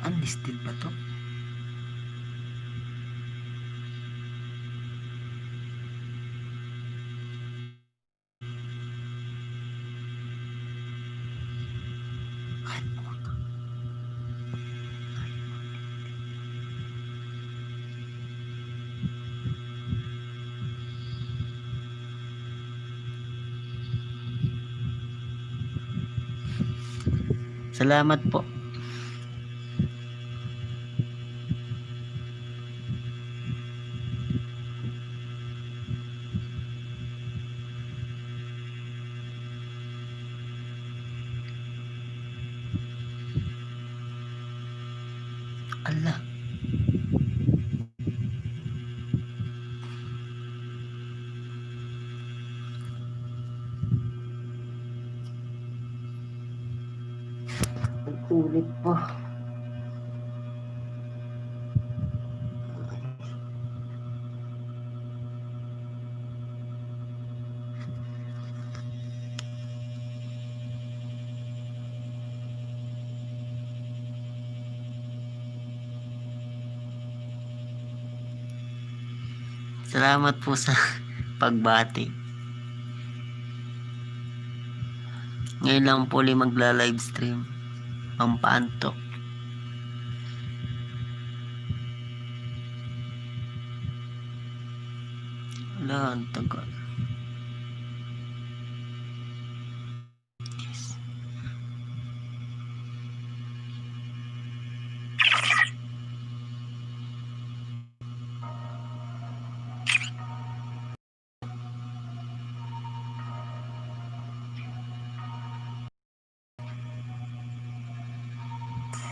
Unlisted ba to? Salamat po. Allah. Ulit po. Salamat po sa pagbati. Ngayon lang po ulit magla-livestream. Pampaantok. Wala, ang tagal. Yes.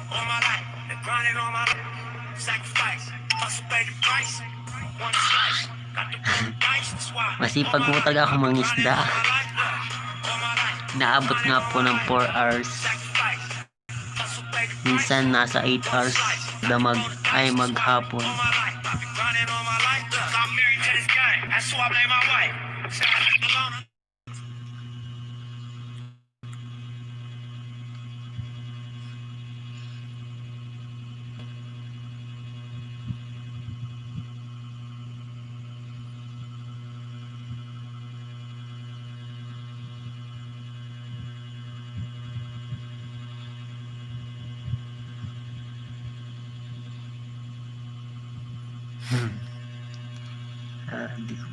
All my life, been grinding all my life. Sacrifice, hustle pay the price. One slice, got to roll the dice, that's why. Masipag mo talaga ako mangisda. Naabot nga po ng 4 hours. Minsan nasa 8 hours na maghapon. I'm married to this guy, that's why I blame my wife. Di ko.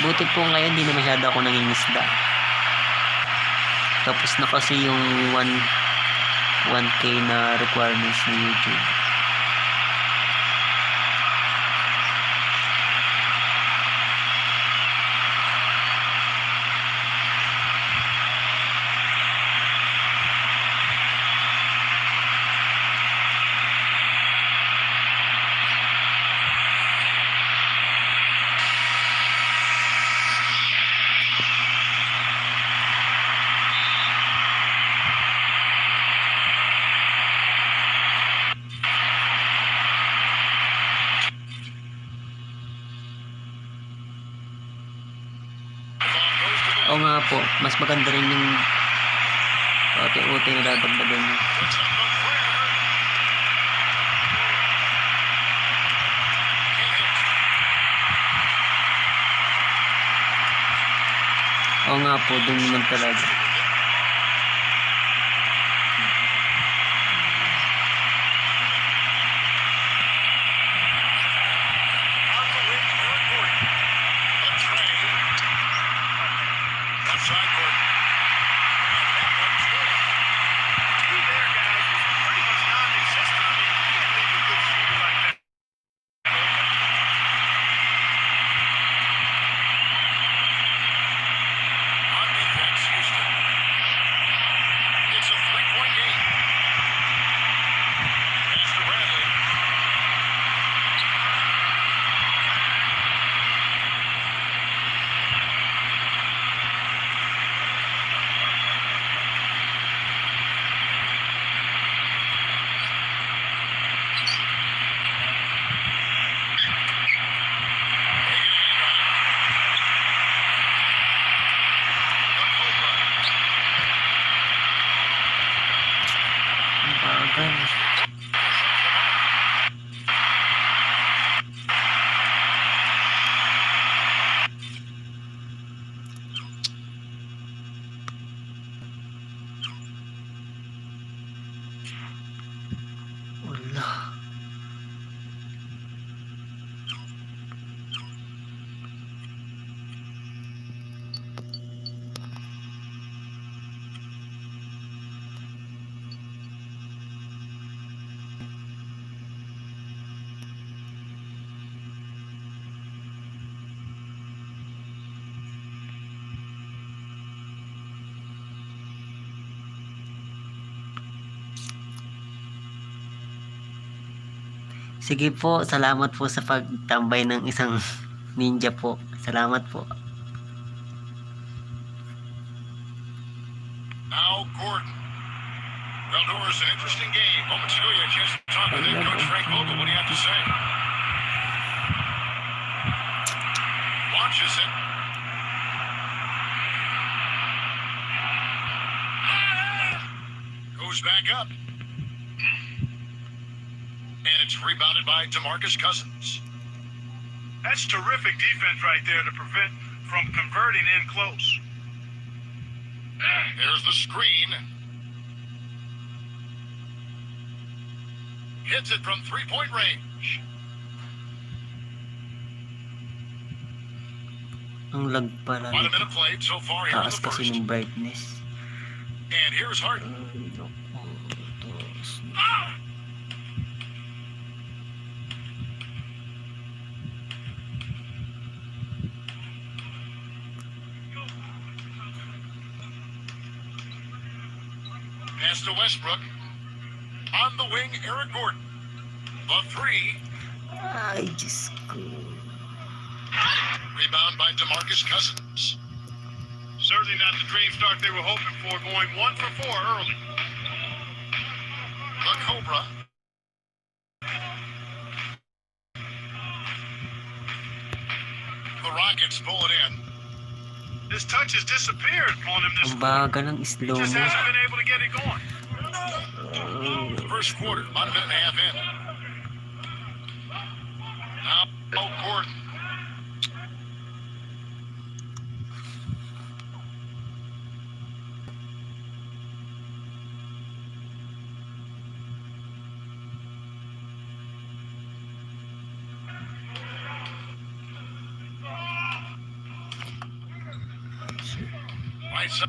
Buti po ngayon hindi na masyado ako nangingisda. Tapos na kasi yung 1K na requirements ng YouTube. Oo nga po, mas maganda rin yung ote-ote na dadagdagan niyo. Oo nga po, dun naman talaga. bagal. Wala. Sige po, salamat po sa pagtambay ng isang ninja po. Salamat po. Now Gordon. Well, Doris, an interesting game. Moments ago, you had a chance to talk with head coach Frank Vogel. What do you have to say? Launches it. Goes back up. And it's rebounded by DeMarcus Cousins. That's terrific defense right there to prevent from converting in close. There's the screen. Hits it from three-point range. Ang lag pala About a nito. minute played so far here in Taas the kasi first. ng brightness. And here's Harden. Pass to Westbrook. On the wing, Eric Gordon. The three. Ay, Diyos ko. Rebound by DeMarcus Cousins. Certainly not the dream start they were hoping for, going 1 for 4 early. The Cobra. The Rockets pull it in. His touch has disappeared on him this Ang quarter. bagal ng slow Just mo. hasn't been able to get it going. First quarter, about a minute and a half in. Now, Gordon. Right side.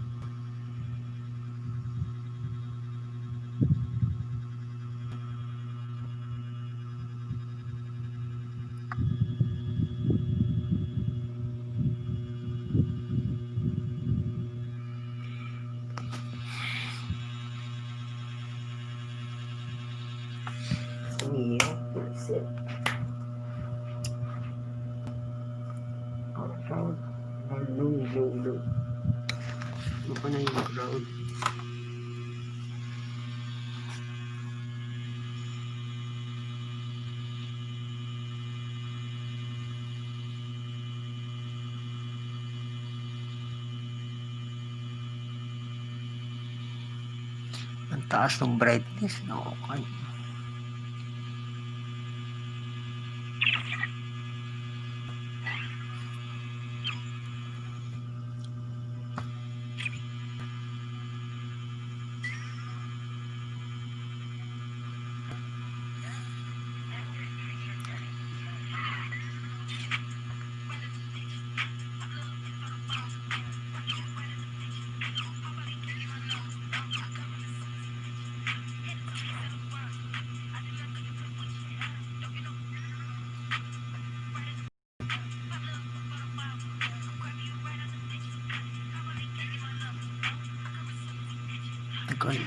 Ano pa na yung crowd? Ang taas ng brightness. No, okay. Tagal.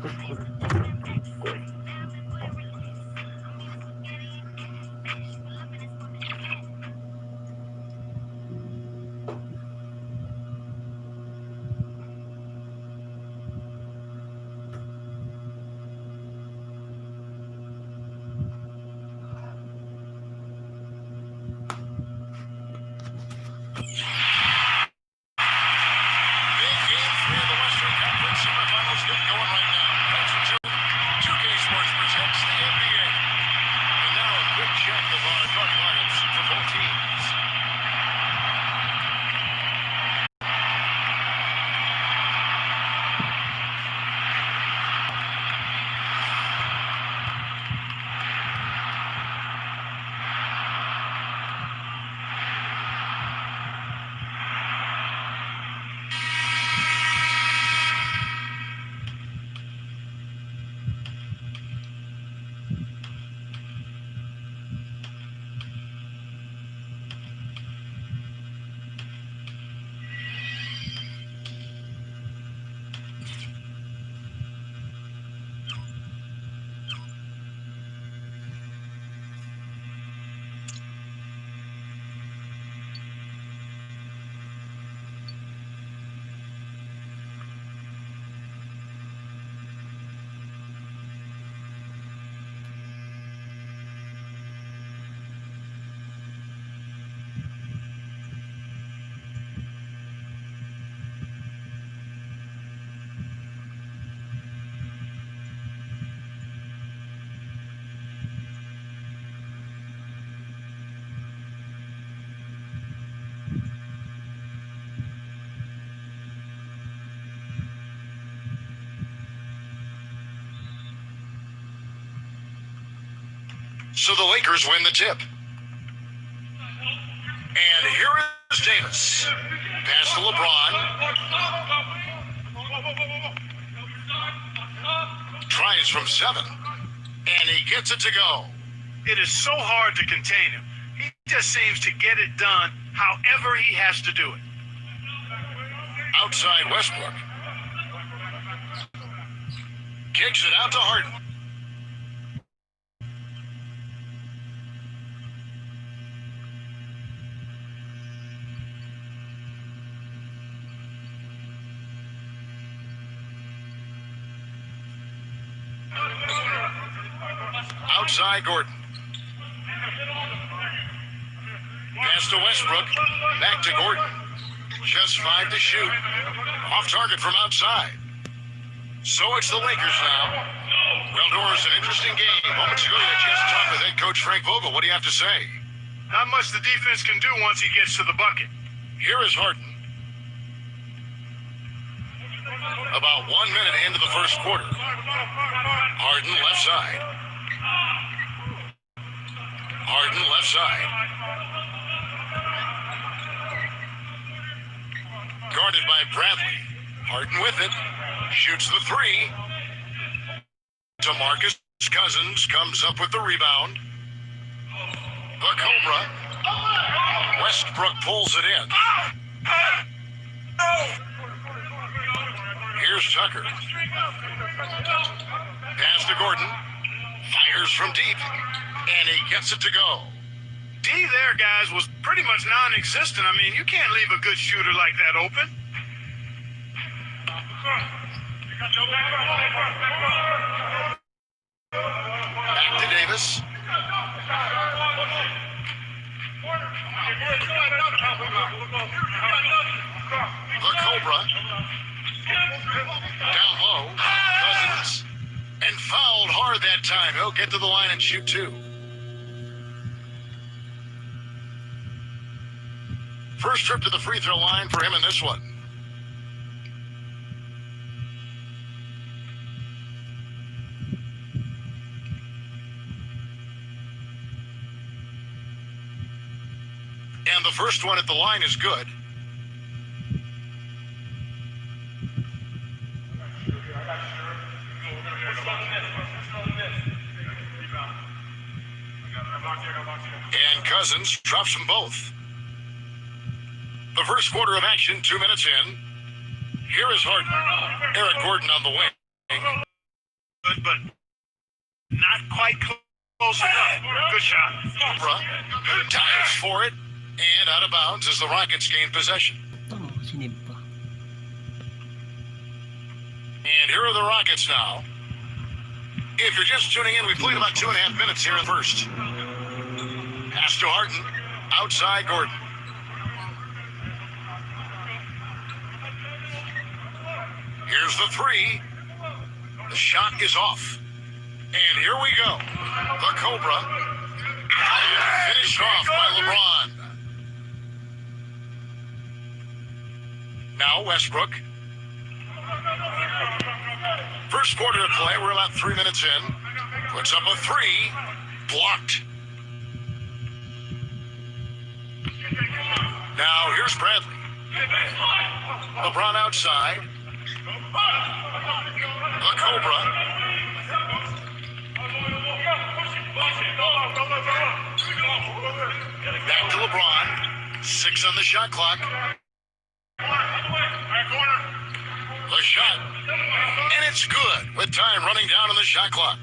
Big game 3 of the Western Conference semifinals getting going right now. Thanks for tuning in. 2K Sports presents the MNBA. And now a quick check of our starting lineups for both teams. So the Lakers win the tip. And here is Davis. Pass to LeBron. Tries from 7. And he gets it to go. It is so hard to contain him. He just seems to get it done however he has to do it. Outside Westbrook. Kicks it out to Harden. Outside Gordon. Pass to Westbrook. Back to Gordon. Just 5 to shoot. Off target from outside. So it's the Lakers now. Well, Doris, an interesting game. Moments ago, you had a chance to talk with head coach Frank Vogel. What do you have to say? Not much the defense can do once he gets to the bucket. Here is Harden. About 1 minute into the first quarter. Harden left side. Harden left side. Guarded by Bradley. Harden with it. Shoots the 3. DeMarcus Cousins comes up with the rebound. The Cobra. Westbrook pulls it in. Here's Tucker. Pass to Gordon. Fires from deep. And he gets it to go. D there, guys, was pretty much non-existent. I mean, you can't leave a good shooter like that open. Back to Davis. The Cobra. Down low. Cousins. And fouled hard that time. He'll get to the line and shoot 2. First trip to the free throw line for him in this one. And the first one at the line is good. And Cousins drops them both. The first quarter of action, 2 minutes in. Here is Harden. Eric Gordon on the wing. but not quite close enough. Good shot. Cobra dives for it, and out of bounds as the Rockets gain possession. Ito, sinib pa. And here are the Rockets now. If you're just tuning in, we played about 2.5 minutes here in the first. Pass to Harden, outside Gordon. Here's the three. The shot is off. And here we go. The Cobra. Finished off by LeBron. Now Westbrook. First quarter of play, we're about 3 minutes in. Puts up a three. Blocked. Now here's Bradley. LeBron outside. The Cobra. Back to LeBron. 6 on the shot clock. The shot. And it's good with time running down on the shot clock.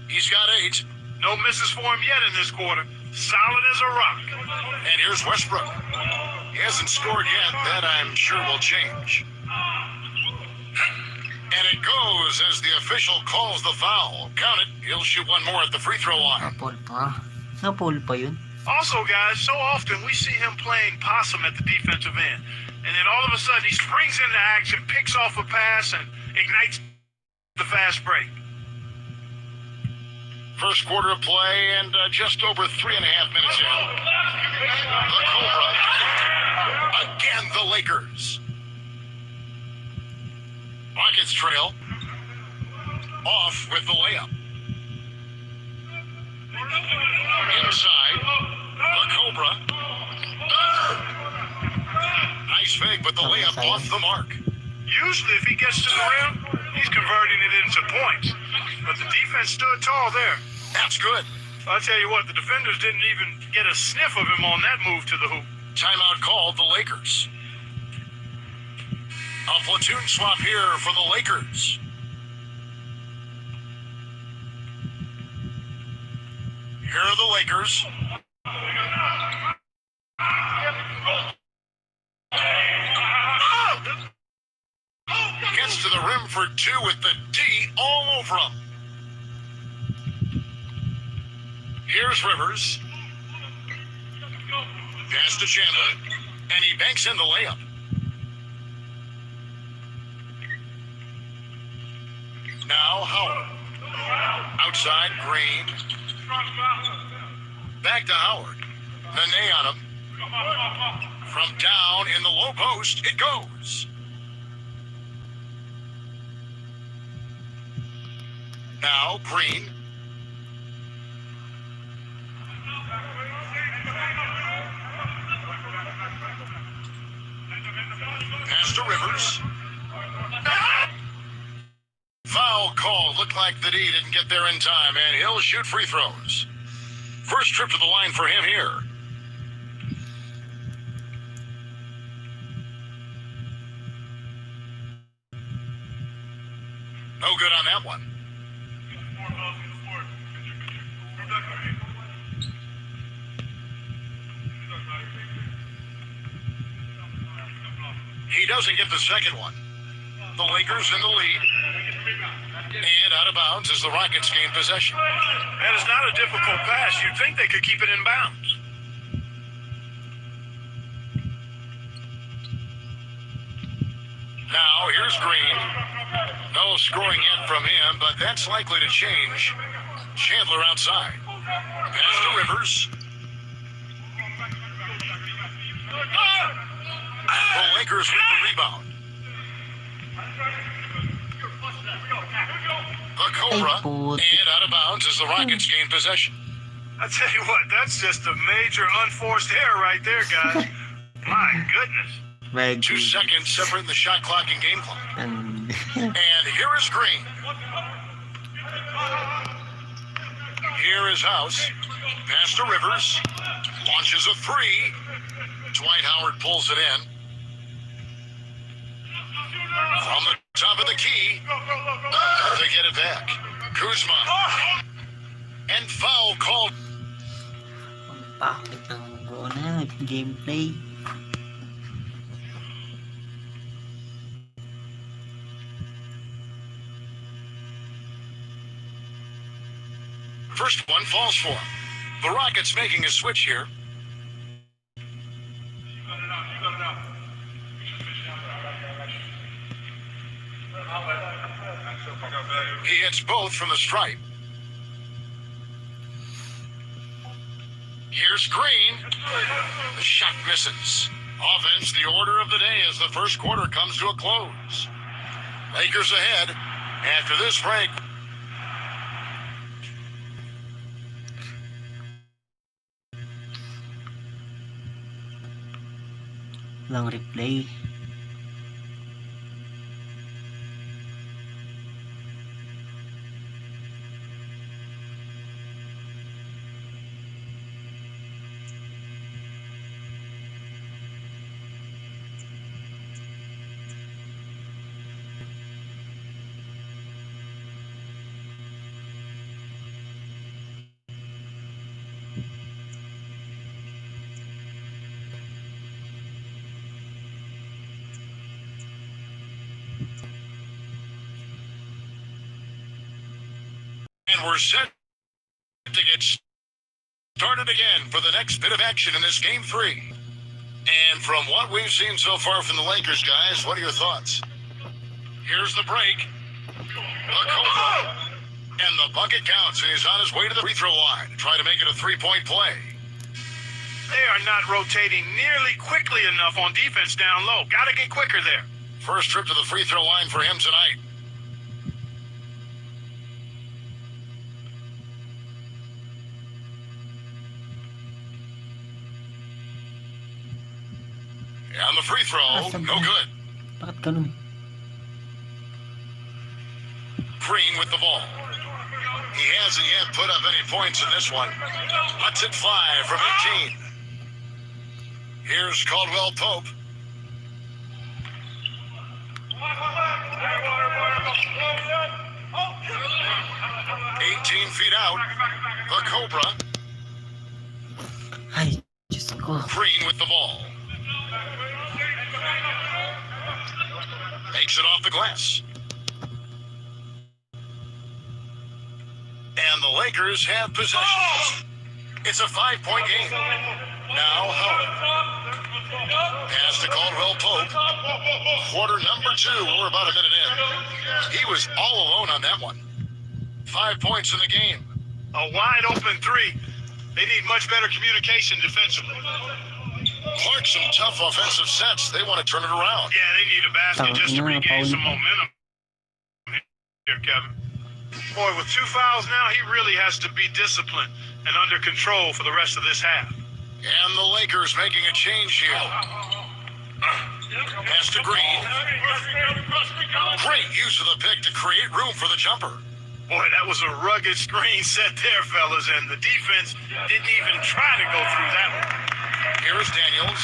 He's got 8. No misses for him yet in this quarter. Solid as a rock. And here's Westbrook. He hasn't scored yet. That I'm sure will change. And it goes as the official calls the foul. Count it. He'll shoot one more at the free throw line. Napol pa. Napol pa yun. Also, guys, so often we see him playing possum at the defensive end. And then all of a sudden he springs into action, picks off a pass, and ignites the fast break. First quarter of play and just over 3.5 minutes in. The Cobra. Again, the Lakers. Rockets trail. Off with the layup. Inside. The Cobra. Nice fake, but the layup off the mark. Usually if he gets to the rim, he's converting it into points. But the defense stood tall there. That's good. I'll tell you what, the defenders didn't even get a sniff of him on that move to the hoop. Timeout called the Lakers. A platoon swap here for the Lakers. Here are the Lakers. Gets to the rim for 2 with the D all over him. Here's Rivers. Pass to Chandler. And he banks in the layup. Now Howard. Outside Green. Back to Howard. Nene on him. From down in the low post, it goes. Now Green. Pass to Rivers. Foul call. Looked like the D didn't get there in time, and he'll shoot free throws. First trip to the line for him here. No good on that one. He doesn't get the second one. The Lakers in the lead. And out of bounds as the Rockets gain possession. That is not a difficult pass. You'd think they could keep it in bounds. Now here's Green. No scoring yet from him, but that's likely to change. Chandler outside. Pass to Rivers. The Lakers with the rebound. The Cobra. And out of bounds as the Rockets gain possession. I tell you what, that's just a major unforced error right there, guys. My goodness. Very 2 good. seconds separating the shot clock and game clock. And And here is Green. Here is House. Pass to Rivers. Launches a 3. Dwight Howard pulls it in. From the top of the key. The get it back. Kuzma. And foul called. Ang pakit ng gameplay. First one falls for him. The Rockets making a switch here. He hits both from the stripe. Here's Green. The shot misses. Offense, the order of the day as the first quarter comes to a close. Lakers ahead after this break. Long replay. And we're set to get started again for the next bit of action in this game 3. And from what we've seen so far from the Lakers, guys, what are your thoughts? Here's the break. The Cobra. And the bucket counts, and he's on his way to the free throw line to try to make it a three-point play. They are not rotating nearly quickly enough on defense down low. Got to get quicker there. First trip to the free throw line for him tonight. And the free throw, no good. Bakit ganun? Green with the ball. He hasn't yet put up any points in this one. Lets it fly from 18. Here's Caldwell Pope. Feet out. The Cobra. Ay, Diyos ko. Green with the ball. Makes it off the glass. And the Lakers have possession. It's a 5-point game. Now HOU. Pass to Caldwell Pope. Quarter number 2. We're about a minute in. He was all alone on that one. 5 points in the game. A wide open three. They need much better communication defensively. Clark, some tough offensive sets. They want to turn it around. Yeah, they need a basket just to regain some momentum here, Kevin. Boy, with 2 fouls now, he really has to be disciplined and under control for the rest of this half. And the Lakers making a change here. Pass to Green. Great use of the pick to create room for the jumper. Boy, that was a rugged screen set there, fellas, and the defense didn't even try to go through that one. Here is Daniels.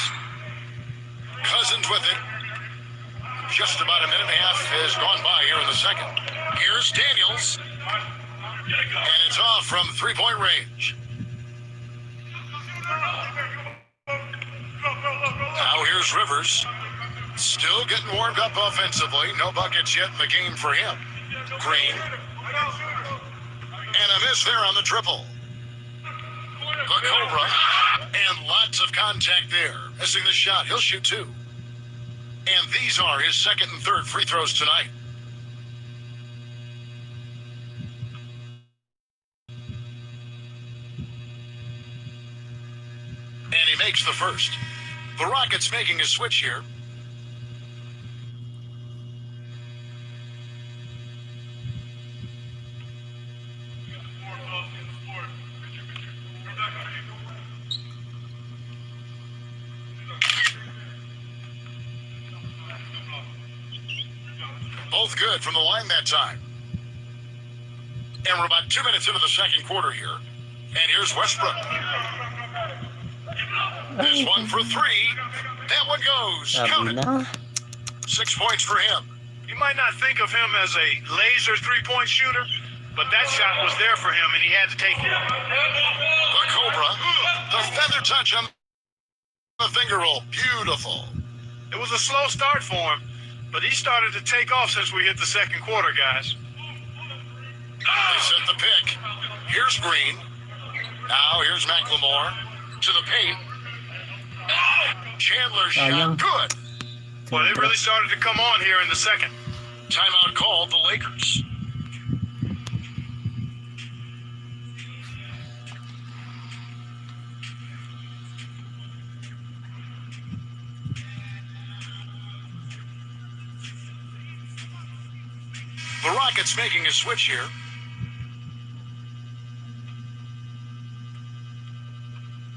Cousins with it. Just about a minute and a half has gone by here in the second. Here's Daniels. And it's off from three-point range. Now here's Rivers. Still getting warmed up offensively. No buckets yet in the game for him. Green. And a miss there on the triple. The Cobra. And lots of contact there. Missing the shot. He'll shoot 2. And these are his second and third free throws tonight. And he makes the first. The Rockets making a switch here. Both good from the line that time. And we're about 2 minutes into the second quarter here. And here's Westbrook. This one for 3. That one goes. Sabi Count it. na. 6 points for him. You might not think of him as a laser three-point shooter, but that shot was there for him, and he had to take it. The Cobra, the feather touch on the finger roll. Beautiful. It was a slow start for him, but he started to take off since we hit the second quarter, guys. They set the pick. Here's Green. Now here's McLemore to the paint. Chandler's shot good. Well, it really started to come on here in the second. Timeout called the Lakers. The Rockets making a switch here.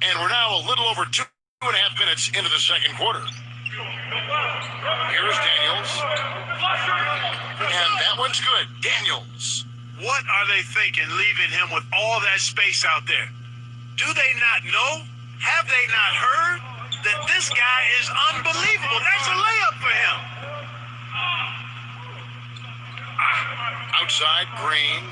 And we're now a little over 2.5 minutes into the second quarter. Here's Daniels. And that one's good. Daniels. What are they thinking, leaving him with all that space out there? Do they not know? Have they not heard that this guy is unbelievable? That's a layup for him. Outside, Green.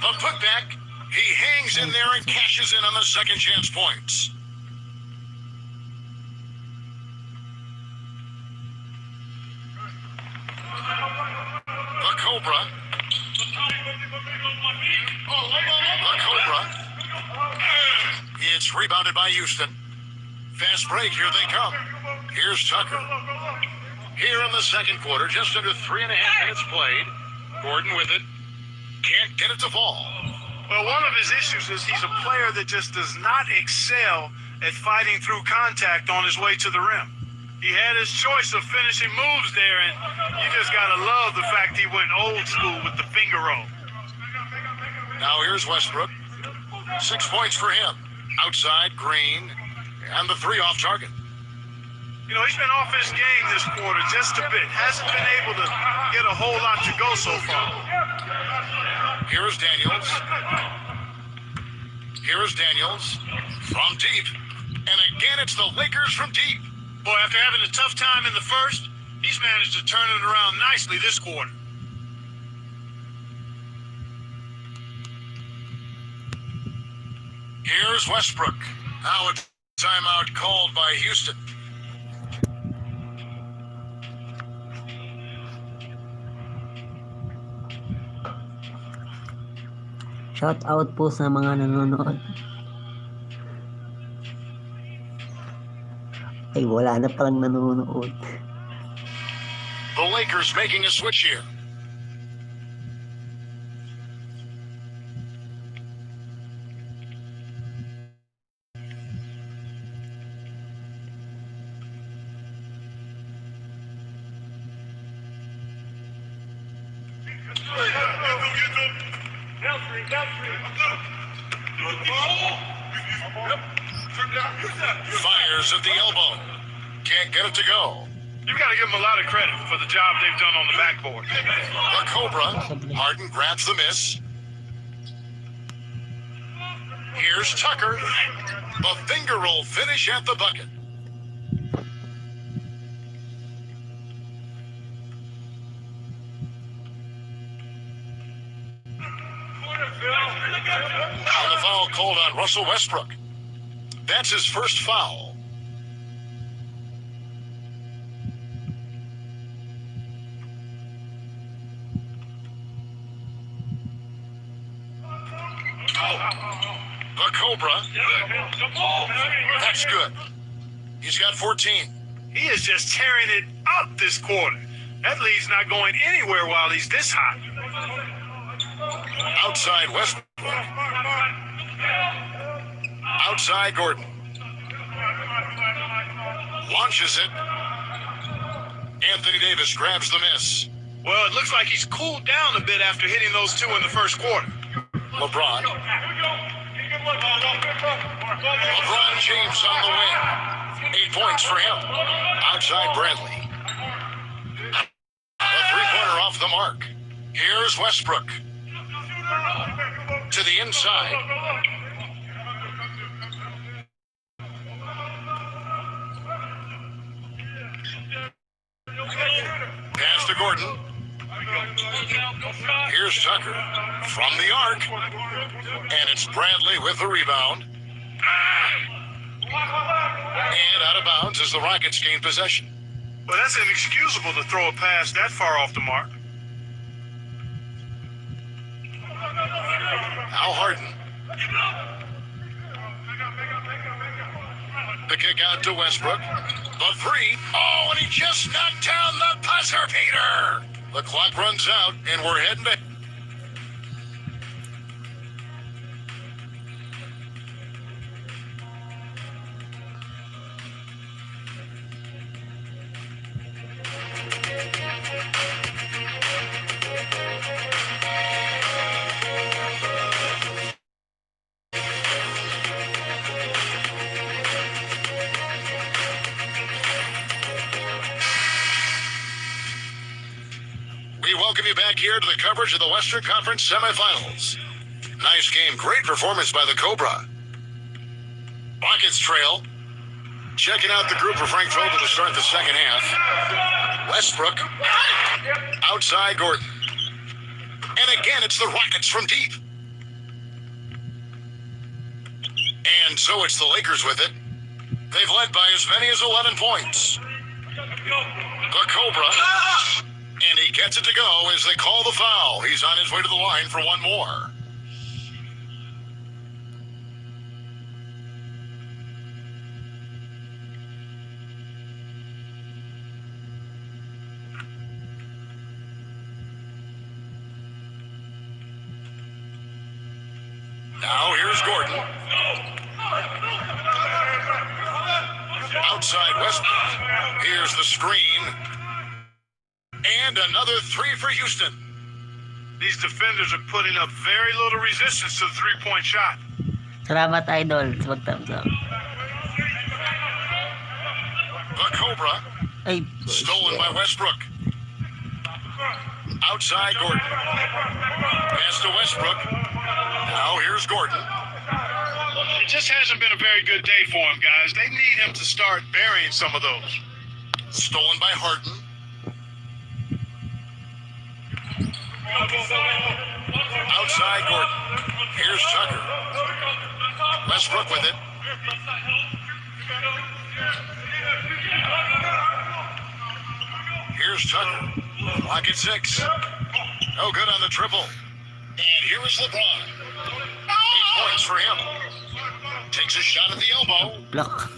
The putback. He hangs in there and cashes in on the second chance points. The Cobra. The Cobra. It's rebounded by Houston. Fast break, here they come. Here's Tucker. Here in the second quarter, just under 3.5 minutes played. Gordon with it. Can't get it to fall. Well, one of his issues is he's a player that just does not excel at fighting through contact on his way to the rim. He had his choice of finishing moves there, and you just got to love the fact he went old school with the finger roll. Now here's Westbrook. 6 points for him. Outside, Green. And the three off target. You know, he's been off his game this quarter just a bit. Hasn't been able to get a whole lot to go so far. Here's Daniels. Here's Daniels from deep. And again, it's the Lakers from deep. Boy, after having a tough time in the first, he's managed to turn it around nicely this quarter. Here's Westbrook. Now a timeout called by Houston. Shout out po sa mga nanonood. Ay, wala na palang nanonood. The Lakers making a switch here. Fires at the elbow. Can't get it to go. You've got to give them a lot of credit for the job they've done on the backboard. The Cobra. Harden grabs the miss. Here's Tucker. The finger roll finish at the bucket. Now the foul called on Russell Westbrook. That's his first foul. The Cobra. That's good. He's got 14. He is just tearing it up this quarter. That lead's not going anywhere while he's this hot. Outside Westbrook. Outside Gordon. Launches it. Anthony Davis grabs the miss. Well, it looks like he's cooled down a bit after hitting those two in the first quarter. LeBron. LeBron James on the wing. 8 points for him. Outside Bradley. A three-pointer off the mark. Here's Westbrook. To the inside. Gordon. Here's Tucker from the arc. And it's Bradley with the rebound. And out of bounds as the Rockets gain possession. Well, that's inexcusable to throw a pass that far off the mark. Now Harden. The kick out to Westbrook. The three. Oh, and he just knocked down the buzzer beater. The clock runs out, and we're heading to... We welcome you back here to the coverage of the Western Conference semifinals. Nice game, great performance by the Cobra. Rockets trail. Checking out the group for Frank Vogel to start the second half. Westbrook. Outside Gordon. And again, it's the Rockets from deep. And so it's the Lakers with it. They've led by as many as 11 points. The Cobra. And he gets it to go as they call the foul. He's on his way to the line for one more. Now here's Gordon. Outside Westbrook. Here's the screen. And another three for Houston. These defenders are putting up very little resistance to the three-point shot. Salamat, Idol. Thumbs up. The Cobra. Ay, Stolen by Westbrook. Outside Gordon. Pass to Westbrook. Now here's Gordon. It just hasn't been a very good day for him, guys. They need him to start burying some of those. Stolen by Harden. Outside Gordon. Here's Tucker. Westbrook with it. Here's Tucker. Lock at 6. No good on the triple. And here is LeBron. 8 points for him. Takes a shot at the elbow. block.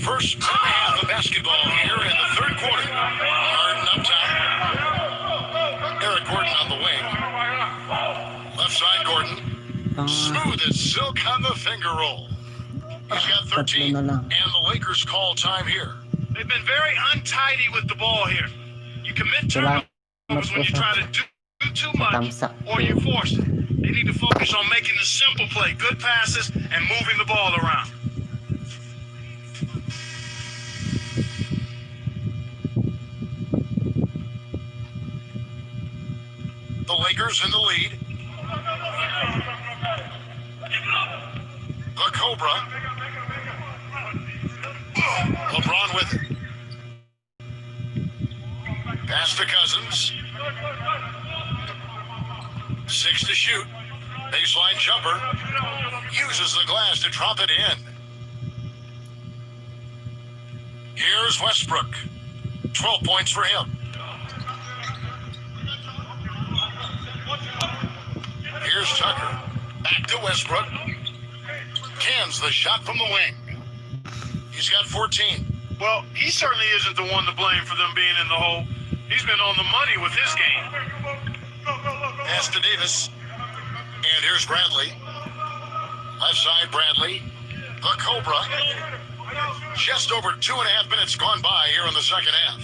First minute and a half of basketball here in the third quarter. Harden up top. Eric Gordon on the wing. Left side Gordon. Smooth as silk on the finger roll. He's got 13. And the Lakers call time here. They've been very untidy with the ball here. You commit turnovers when you try to do too much or you force it. They need to focus on making the simple play, good passes, and moving the ball around. The Lakers in the lead. The Cobra. LeBron with it. Pass to Cousins. 6 to shoot. Baseline jumper. Uses the glass to drop it in. Here's Westbrook. 12 points for him. Here's Tucker. Back to Westbrook. Cans the shot from the wing. He's got 14. Well, he certainly isn't the one to blame for them being in the hole. He's been on the money with his game. Pass to Davis. And here's Bradley. Left side Bradley. The Cobra. Just over 2.5 minutes gone by here in the second half.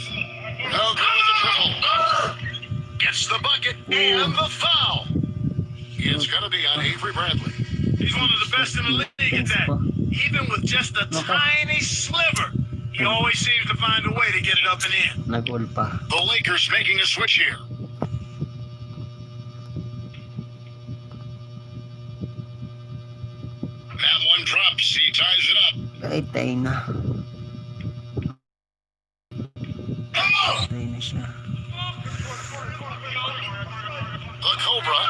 No good with the triple. Gets the bucket and the foul. It's going to be on Avery Bradley. He's one of the best in the league at that. Even with just a tiny sliver, he always seems to find a way to get it up and in. Nag-all pa. The Lakers making a switch here. That one drops. He ties it up. Ay, tayo na. Tayo na siya. Cobra.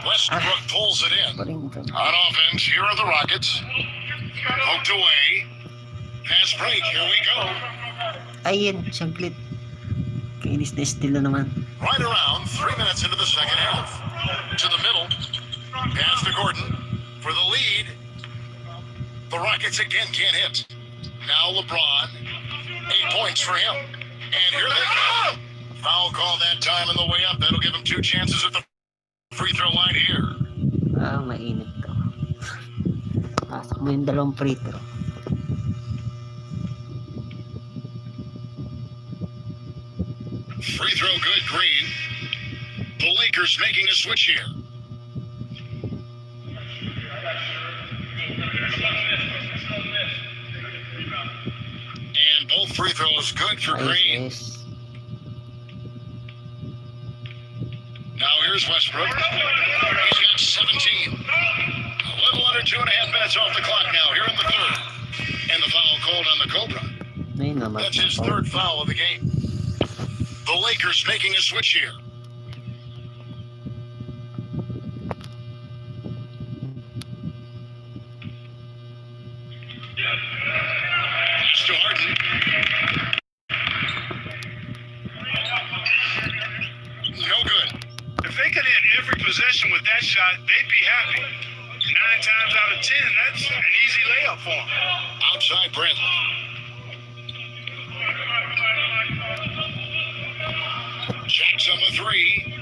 Westbrook pulls it in. On offense, here are the Rockets. Poked away. Pass break, here we go. Ayun, saglit. Kainis na steal na naman. Right around 3 minutes into the second half. To the middle. Pass to Gordon for the lead. The Rockets again can't hit. Now LeBron. 8 points for him. And here they go. Foul call that time on the way up. That'll give him 2 chances at the free throw line here. Ah, mainit to. Pasok mo yung dalawang free throw. Free throw good, Green. The Lakers making a switch here. And both free throws good for Green. Yes. Now here's Westbrook. He's got 17. A little under 2.5 minutes off the clock now here in the third. And the foul called on the Cobra. Ayun naman. That's his third foul of the game. The Lakers making a switch here. Pass to Harden. No good. If they could hit every possession with that shot, they'd be happy. 9 times out of 10, that's an easy layup for them. Outside Brantley. Jacks up a 3.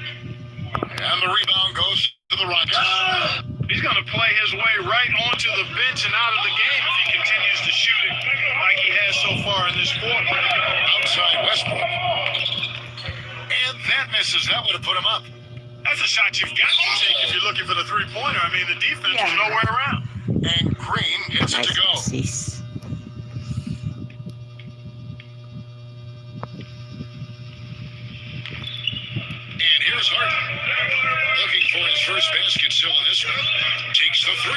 And the rebound goes to the Rockets. He's going to play his way right onto the bench and out of the game if he continues to shoot it like he has so far in this quarter. Outside Westbrook. And that misses. That would have put him up. That's a shot you've got to take if you're looking for the three-pointer. I mean, the defense was nowhere around. And Green gets it Nice to go. assist. And here's Harden. Looking for his first basket still in this one. Takes the 3.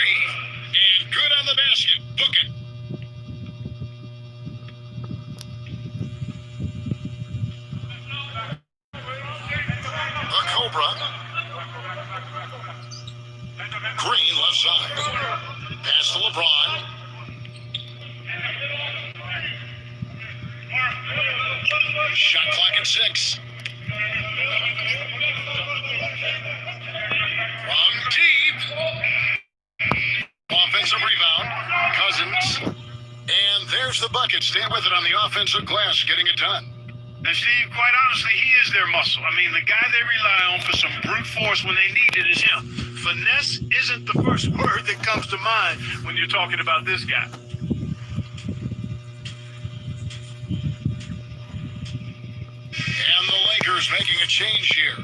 And good on the basket. Book it. The Cobra. Green left side. Pass to LeBron. Shot clock at 6. From deep. Offensive rebound. Cousins. And there's the bucket. Stand with it on the offensive glass, getting it done. And Steve, quite honestly, he is their muscle. I mean, the guy they rely on for some brute force when they need it is him. Finesse isn't the first word that comes to mind when you're talking about this guy. And the Lakers making a change here.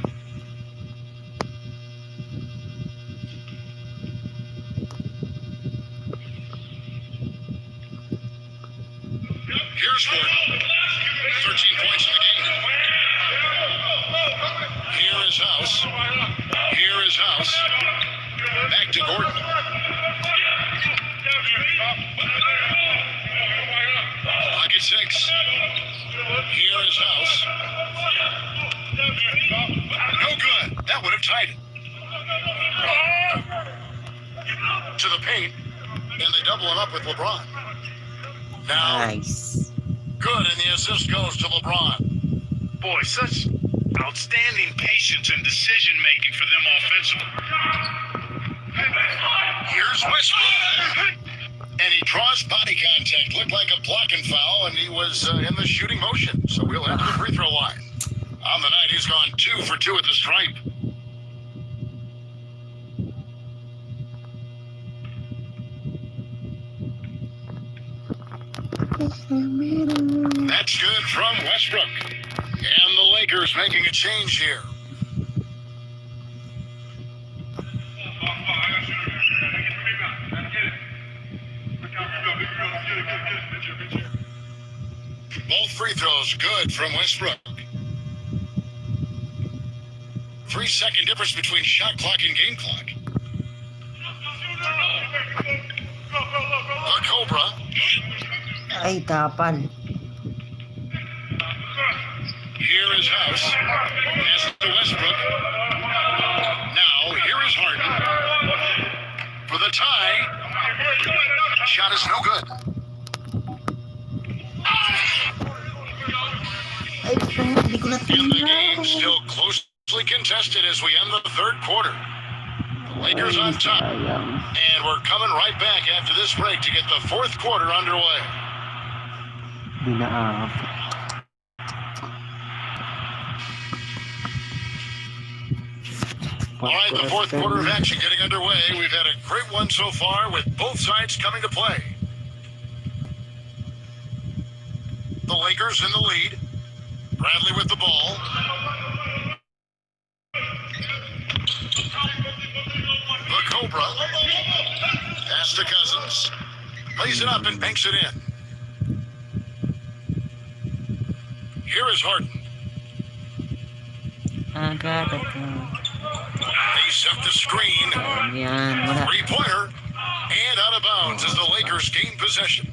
Here's Gordon. 13 points in the game. Here is House. Here is House. Back to Gordon. Pocket 6. Here is House. No good. That would have tied it. To the paint. And they double him up with LeBron. Now, Nice. good, and the assist goes to LeBron. Boy, such outstanding patience and decision-making for them offensively. Here's Westbrook. And he draws body contact. Looked like a blocking foul, and he was in the shooting motion. So we'll head to the free throw line. On the night, he's gone 2 for 2 at the stripe. That's good from Westbrook. And the Lakers making a change here. Both free throws good from Westbrook. 3-second difference between shot clock and game clock. The Cobra. Ay, tapal. Here is House. Pass to Westbrook. shot is no good. Ay, hindi ko na And the game still closely contested as we end the third quarter. The Lakers on top. And we're coming right back after this break to get the fourth quarter underway. Hindi na aabot. All right, the fourth quarter of action getting underway. We've had a great one so far with both sides coming to play. The Lakers in the lead. Bradley with the ball. The Cobra. Pass to Cousins. Lays it up and banks it in. Here is Harden. Agad ako. They set the screen. Yan, wala. Three-pointer. And out of bounds as the Lakers gain possession.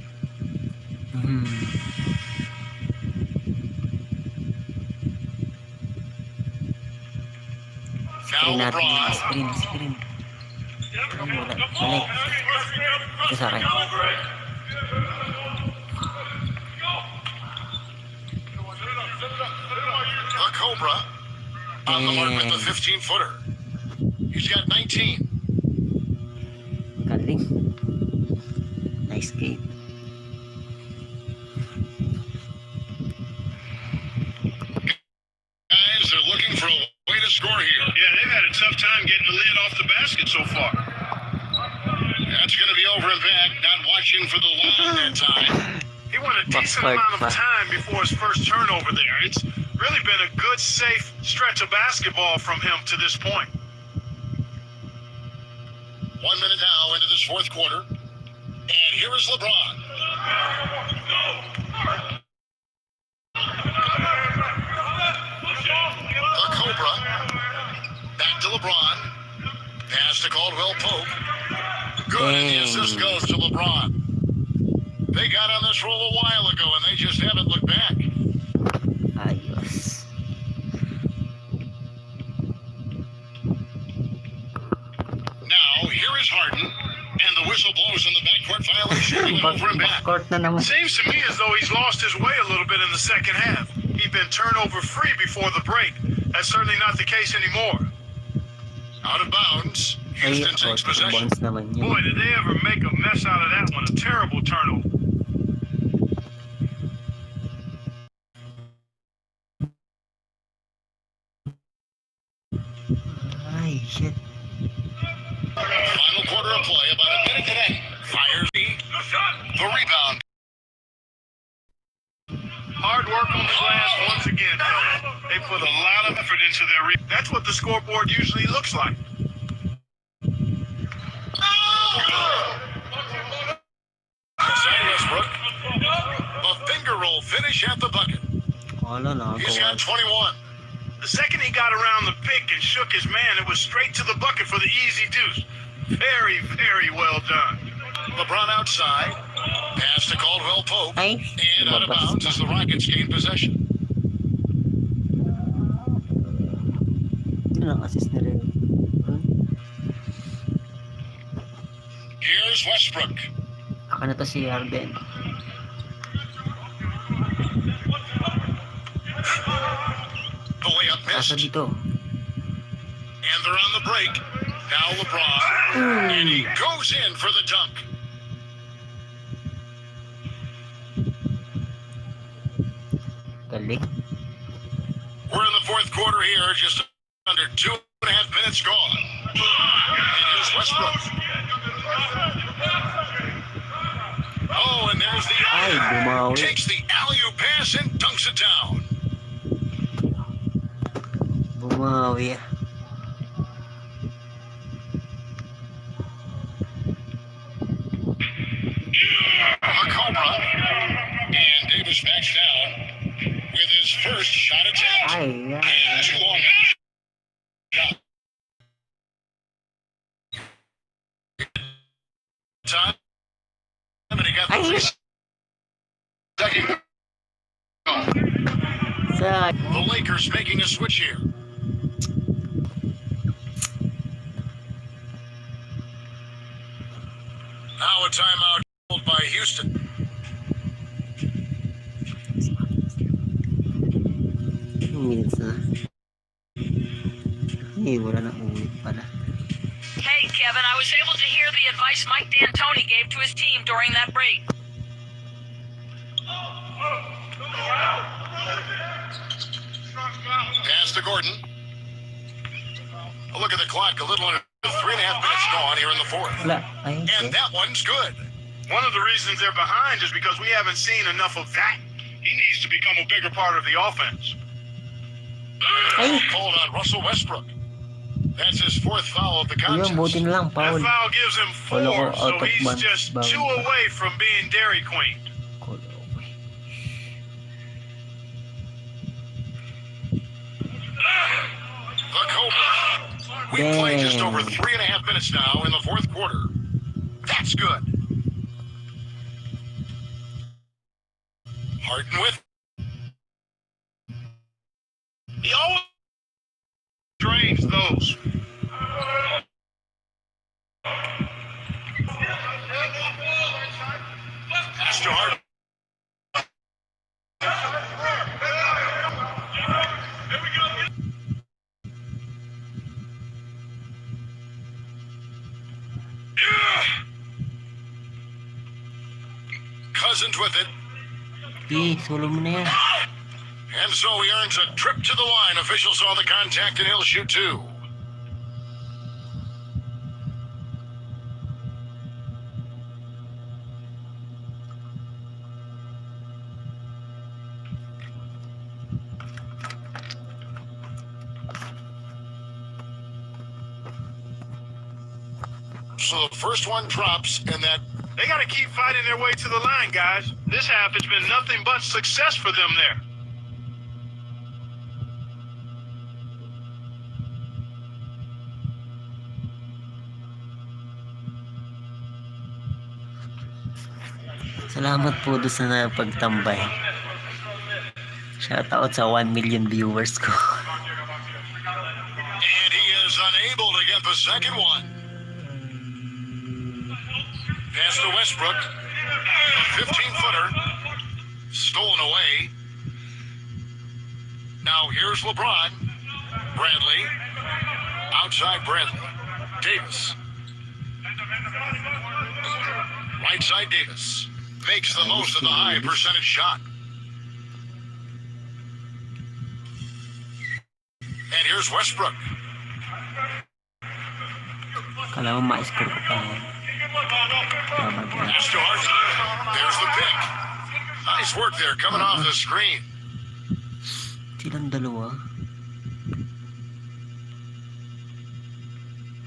Now Screen natin. LeBron. Screen. Ay, wala. Balik. Ito sa akin. The Cobra on the mark with the 15-footer. He's got 19. Galing. Nice game. Guys, they're looking for a way to score here. Yeah, they've had a tough time getting the lid off the basket so far. That's going to be over and back. Not watching for the line that time. He won a decent Backcourt amount of pa. time before his first turnover there. It's really been a good, safe stretch of basketball from him to this point. 1 minute now into this fourth quarter. And here is LeBron. The Cobra. Back to LeBron. Pass to Caldwell Pope. Good. And the assist goes to LeBron. They got on this roll a while ago, and they just haven't looked back. Ayos. Now, here is Harden, and the whistle blows on the backcourt violation. He went over and back. Backcourt na naman. Seems to me as though he's lost his way a little bit in the second half. He'd been turnover free before the break. That's certainly not the case anymore. Out of bounds. Ay, Houston takes possession. bounce naman yun. Boy, did they ever make a mess out of that one. A terrible turnover. Ay, shit. Final quarter of play, about a minute to end. Fires the rebound. Hard work on the glass once again, fellas. They put a lot of effort into their That's what the scoreboard usually looks like. Outside Westbrook. A finger roll finish at the bucket. Wala na. He's got 21. The second he got around the pick and shook his man, it was straight to the bucket for the easy deuce. Very, very well done. LeBron outside. Pass to Caldwell Pope. Ay, And out of lumabas bounds na. as the Rockets gain possession. Ano ang assist na rin? Here's Westbrook. Ako na to si Harden. The layup Asa missed. dito? And they're on the break. Now LeBron. And he goes in for the dunk. Galing. We're in the fourth quarter here, just under 2.5 minutes gone. And here's Westbrook. Oh, and there's the Ay, bumawi. takes the alley-oop pass and dunks it down. Bumawi. A Cobra. And Davis backs down with his first shot attempt. Ay, And yan. too long. Shot. Time. And he got the Ay, free second. sa... The Lakers making a switch here. Now a timeout called by Houston. Minutes na. Wala na ulit pala. Hey, Kevin, I was able to hear the advice Mike D'Antoni gave to his team during that break. Pass to Gordon. A look at the clock. A little under 3.5 minutes gone here in the fourth. Wala. Ay, And that one's good. One of the reasons they're behind is because we haven't seen enough of that. He needs to become a bigger part of the offense. Ay! Called on Russell Westbrook. That's his fourth foul of the Yun, contest. buti na lang, That foul. foul gives him Wala ko 4, so out of he's bounds. just Bawal 2 pa. away from being Dairy Queen. The Cobra. We play just over 3.5 minutes now in the fourth quarter. That's good. Harden with. He always drains those. Pass to Harden. Cousins with it. Solo mo na yan. And so he earns a trip to the line. Officials saw the contact and he'll shoot 2. So the first one drops, and that They got to keep fighting their way to the line, guys. This half has been nothing but success for them there. Salamat po doon sa napagtambay. Shoutout sa 1 million viewers ko. and he is unable to get the second one. Pass to Westbrook. A 15-footer. Stolen away. Now here's LeBron. Bradley. Outside Bradley. Davis. Right side Davis. Makes the most of the high percentage shot. And here's Westbrook. Kala mo ma-score ko pa yan. Pass to Harden. There's the pick. Nice work there coming off the screen. Silang dalawa.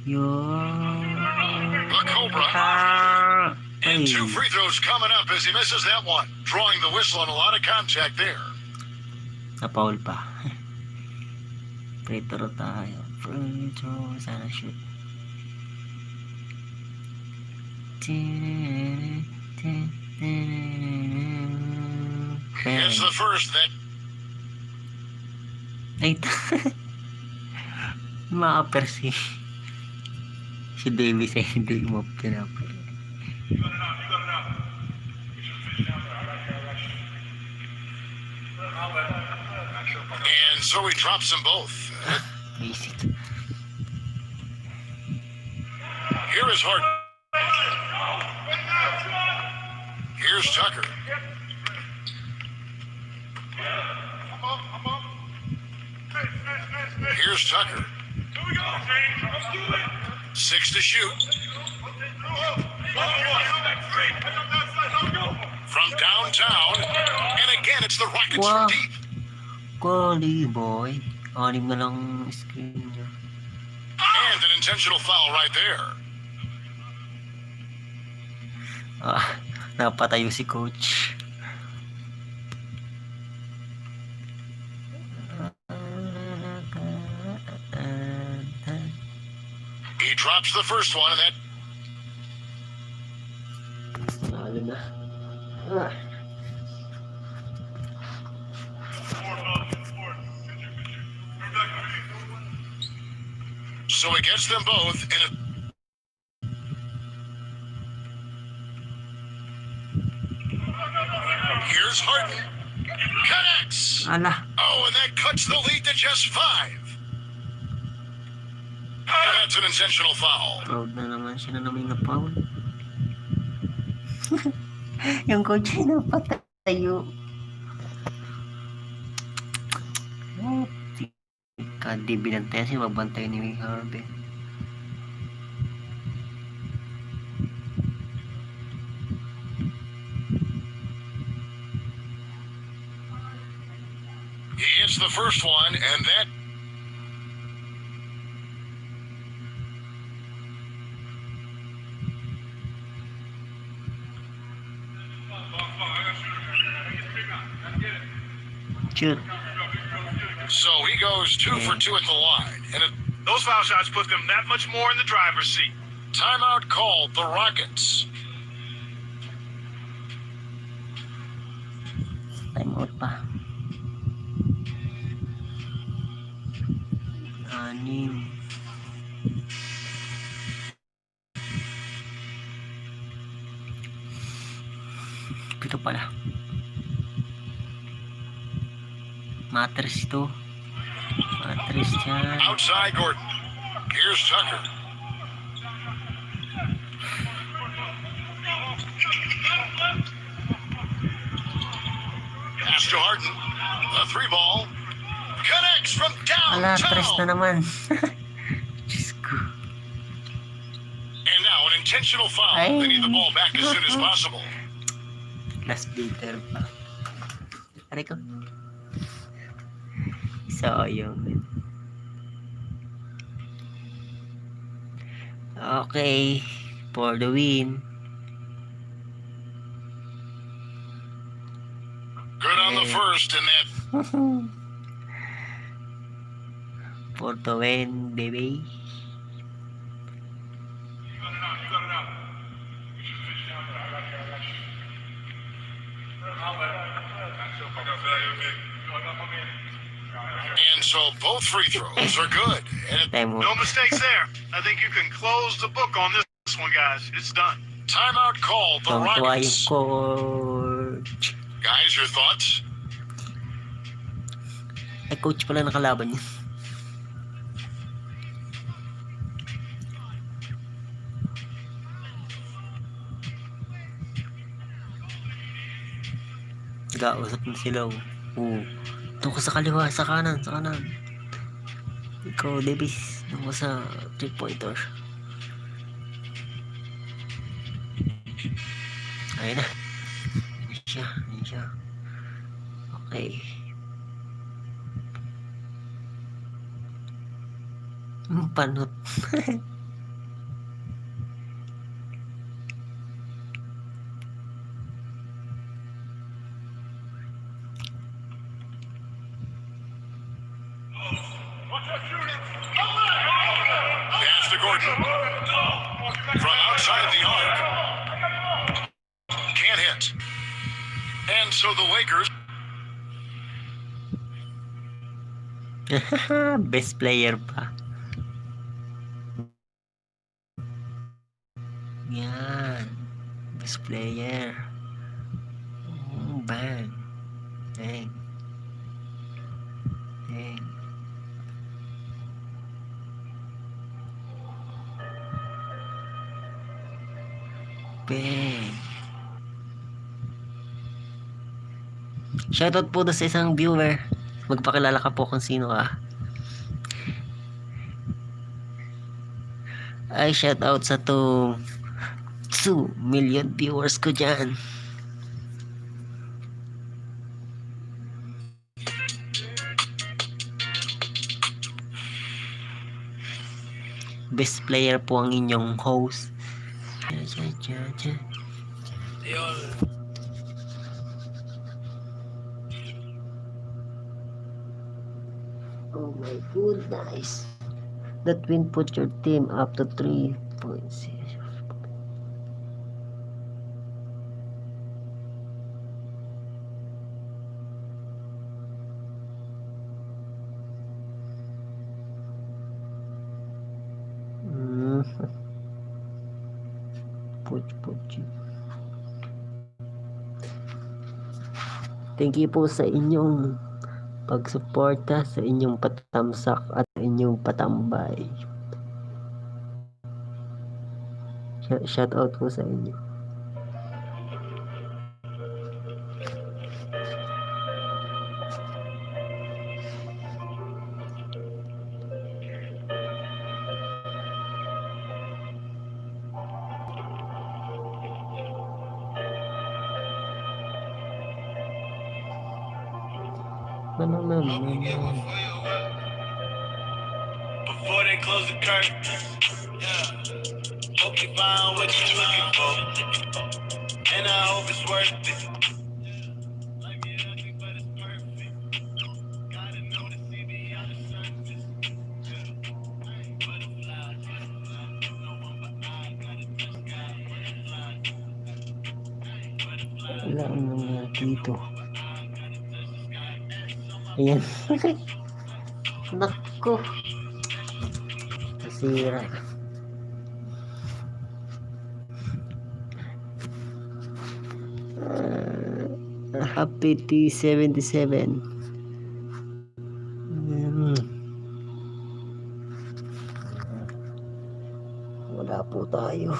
Yun. The Cobra. And Ay. 2 free throws coming up as he misses that one. Drawing the whistle and a lot of contact there. Napaul pa. Free throw tayo. Free throw. Sana shoot. It's the first that Ay, maka-per si Davis ay hindi mo pinapay. and so he drops them both. Basic. Here is Harden. Here's Tucker. Here's Tucker. 6 to shoot. From downtown. And again, it's the Rockets Wow. from deep. Golly boy. Anim na lang screen niya. And an intentional foul right there. Napatayo si coach. He drops the first one, and that Lalo na. so he gets them both in a Harden. Connects. Ala. Oh, and that cuts the lead to just 5. And that's an intentional foul. Proud na naman siya na naman yung na-foul. Yung coach ay napatayo. Kadi binantay siya, magbantay ni Harvey. He hits the first one, and that... Shoot. So he goes 2 for 2 at the line. And Those foul shots put them that much more in the driver's seat. timeout called the Rockets. Time out pa. 6. Pito pala. Matters ito. Matters dyan. Outside Gordon. Here's Tucker. Pass to Harden. A 3-ball. Connects from Ala, tres na downtown. naman. Diyos ko. And now an intentional foul. Ay. They need the ball back as soon as possible. Last beater pa. Aray ko. So, yun. Okay. For the win. Good on the first, and that For the win, baby. and so both free throws are good. And Time No out. mistakes there. I think you can close the book on this one, guys. It's done. timeout called the Tuwang-tuwa yung Rockets. coach. Guys, your thoughts? Ay, coach pala nakalaban niya. Nag-ausap na sila. Doon ka sa kaliwa, sa kanan, sa kanan. Ikaw, Davis. Doon ka sa 3-pointer. Ayun na. Ayun siya, ayun siya. Okay. Panot. Pass to Gordon. From outside the arc. Can't hit. And so the Lakers... Best player pa. Yan. Best player. Bang. Bang. Bang. Bang. Shoutout po doon sa isang viewer. Magpakilala ka po kung sino ka. Ay, shoutout sa 2 million viewers ko dyan. Best player po ang inyong host. Oh my goodness. That win put your team up to 3 points. Put you. Thank you po sa inyong pagsuporta, sa inyong patamsak at inyong patambay. Shout out po sa inyo. Before they close the curtain, yeah. Hope you find what you're looking for, and I hope it's worth it. Life get ugly, but it's perfect. Gotta know to see beyond the surface. Butterfly, no one but I gotta touch God. Butterfly, Wala naman dito. Ayan. Naku. Nasira. Happy T77. Wala po tayo.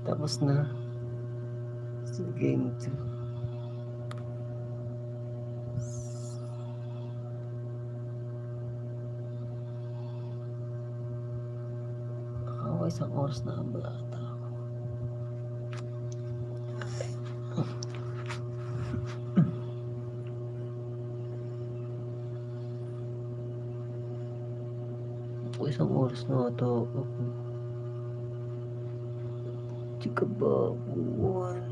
Tapos na sa game 2. Ako isang oras na ang bata ako. Ako isang oras na ito ako. Chika ba buwan?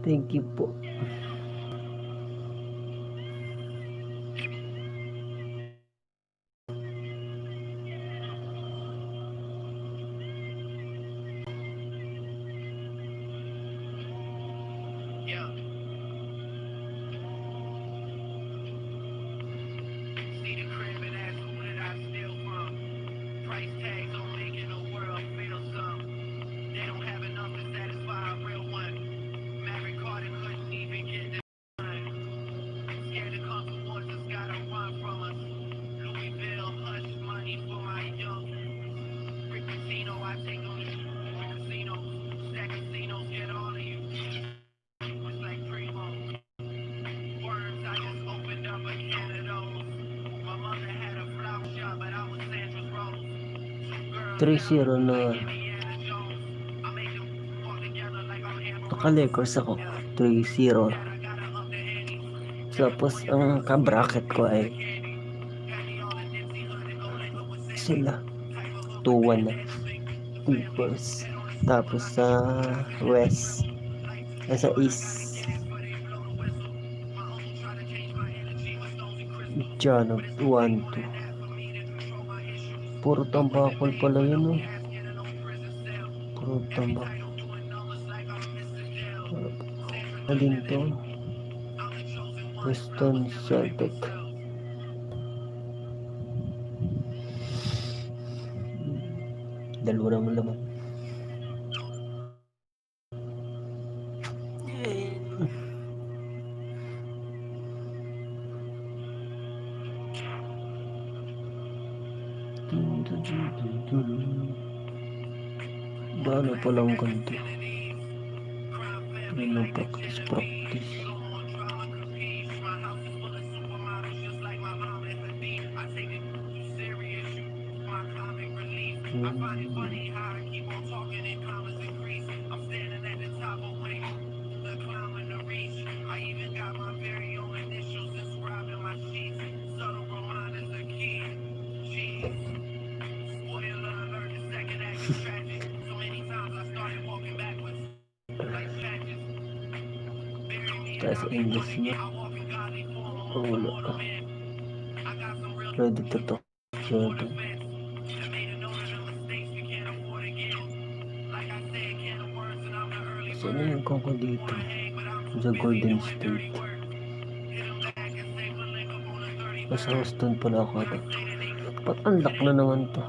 Thank you po. Yeah. See the crib and ask who did I steal from? Price tags on making the world feel some. They don't have enough to satisfy a real one. Maverick Carter couldn't even get this done. Scared to come towards us, gotta run from us. Louisville, hush money for my young. Rick Casino, I take on the Rick Casino. Stack casinos, get all of you. It's like Primo. Worms, I just opened up a can of those. My mother had a flower shop, but I was Sandra's Rose. 3-0 na. Naka-Lakers ako. 3-0. Tapos ang ka-bracket ko ay sila 2-1 na. Clippers. Tapos sa West. Sa East. Diyan, 1-2. Puro tambakol pala yun, oh. Puro tambakol. Alin to? Western Celtic. Dalawa naman laman. Dala pa lang ganito. Ano practice. I find it funny how I keep on talking in commas increase. I'm standing at the top of wings, the clown in the reach. I even got my very own initials inscribed in my sheets. Subtle reminders are key. Jeez. Spoiler alert, the second act is tragic. So many times I started walking backwards. Like patches. Bury me and That's I'll be English, born again. no? I walk in godly form, I'm Oh, a wala mortal ka. man. I got some real Ready to talk. Jordan. Saan yung koko dito? Sa Golden State. Sa Houston pala ako ito. Ba't unlock na naman to?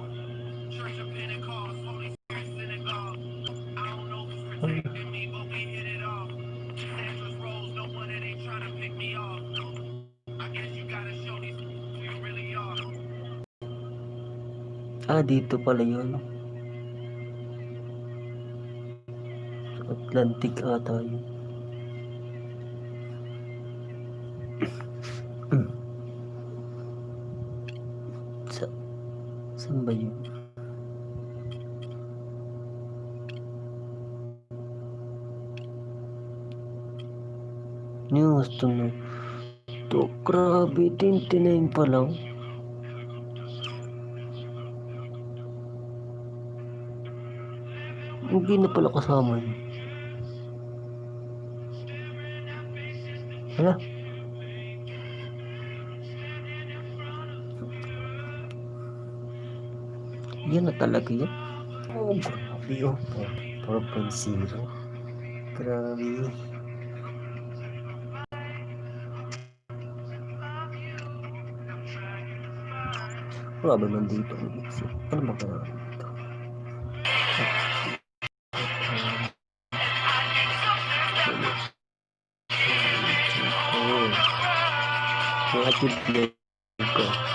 Dito pala yun. Atlantic ata yun. Saan ba yun? Yung gusto mo. To, grabe, 29 pa lang. Hindi na pala kasama yun. Hala? Yan na talaga yan. Oh, grabe oh. 4.0. Grabe. Grabe man dito. Ano ba ka dito? Yung achievement ko.